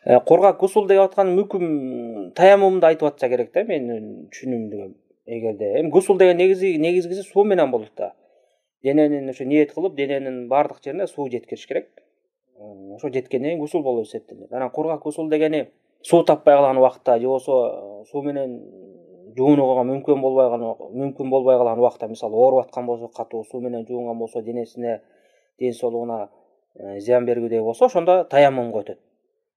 Коргак гусул деп аткан мүмкүн таяммумду айтып атса керек да, менин түшүнүгүмдө. Эгерде эми гусул деген негизгиси суу менен болот да. Дененин ошо ниет кылып, дененин баардык жерине суу жеткириш керек. Ошо жеткенден кийин гусул болуп эсептелет. Анан кургак гусул дегени суу таппай калган убакта же болбосо суу менен жуунууга мүмкүн болбой калган убакта, мисалы ооруп аткан болсо, катуу суу менен жуунган болсо, денесине, ден соолугуна зыян бергүдөй болсо, ошондо таяммумга өтөт.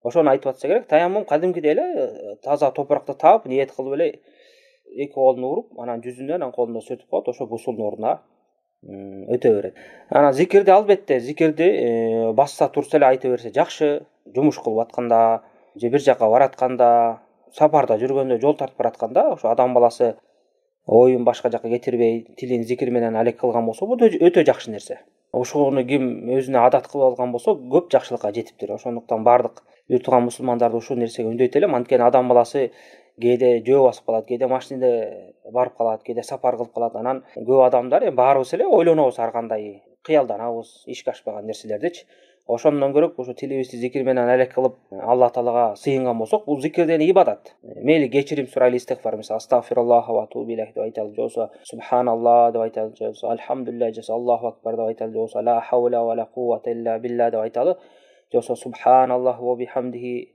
Ошону айтып атса керек. Таяммум кадимкидей эле таза топуракты таап, ниет кылып эле эки колун уруп, анан жүзүнө, анан колуна сүртүп коет, ошо гусулдун ордуна өтө берет. Анан зикирди албетте, зикирди басса турса эле айта берсе жакшы. Жумуш кылып атканда же бир жака баратканда, сапарда жүргөндө, жол тартып баратканда, ошо адам баласы оюн башка жака кетирбей, тилин зикир менен алек кылган болсо, бул өтө жакшы нерсе. Ошону ким өзүнө адат кылып алган болсо, көп жакшылыкка жетиптир. Ошондуктан бардык бир тууган мусулмандарды ушул нерсеге үндөйт элем. Анткени адам баласы кээде жөө басып калат, кээде машинеде барып калат, кээде сапар кылып калат. Анан көп адамдар баарыбыз эле ойлонобуз ар кандай, кыялданабыз, ишке ашпаган нерселердичи. Ошондон көрөк ушу тилибизди зикир менен алек кылып, Алла Таалага сыйынган болсок, бул зикир деген ибадат. Мейли кечирим сурайлы истигфар, мисалы астагфируллах ва атубу илейх деп айталы, же болбосо субханалла деп айталы, же болбосо альхамдулилля, же болбосо Аллаху акбар деп айталы, же болбосо ла хаула ва ла куввата илля билля деп айталы, же болбосо субханаллах ва бихамдихи,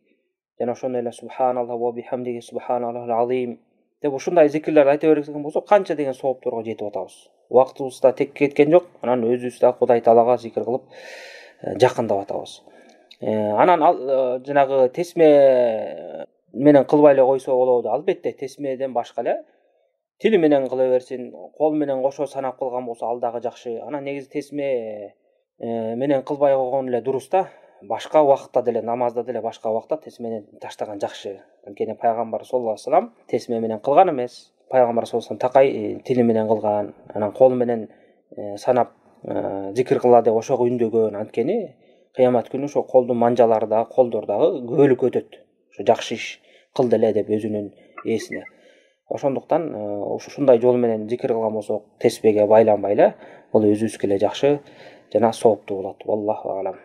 жана ошондой эле субханаллах ва бихамдихи субханаллахул азим деп ушундай зикирлерди айта берген болсок, канча деген соопторго жетип атабыз. Убактыбыз да тек кеткен жок. Анан өзүбүз да Кудай Таалага зикир кылып жакындап атабыз. Анан жанагы тесме менен кылбай эле койсо болобу? Албетте, тесмеден башка эле тили менен кыла берсин, кол менен кошо санап кылган болсо ал дагы жакшы. Анан негизи тесме менен кылбай койгон эле дурус да. Башка убакытта деле, намазда деле башка убакта тесмени таштаган жакшы. Анткени пайгамбар саллаллаху алейхи вассалам тесме менен кылган эмес. Пайгамбар саллаллаху алейхи вассалам такай тили менен кылган, анан кол менен санап зикир кыла деп ошого үндөгөн. Анткени кыямат күнү ошо колдун манжалары да, колдор дагы күбөлүккө өтөт. Ошо жакшы иш кылды эле деп өзүнүн ээсине. Ошондуктан ушундай жол менен зикир кылган болсок, тесбеге байланбай эле, бул өзүбүзгө эле жакшы жана сооптуу болот. Валлаху алам.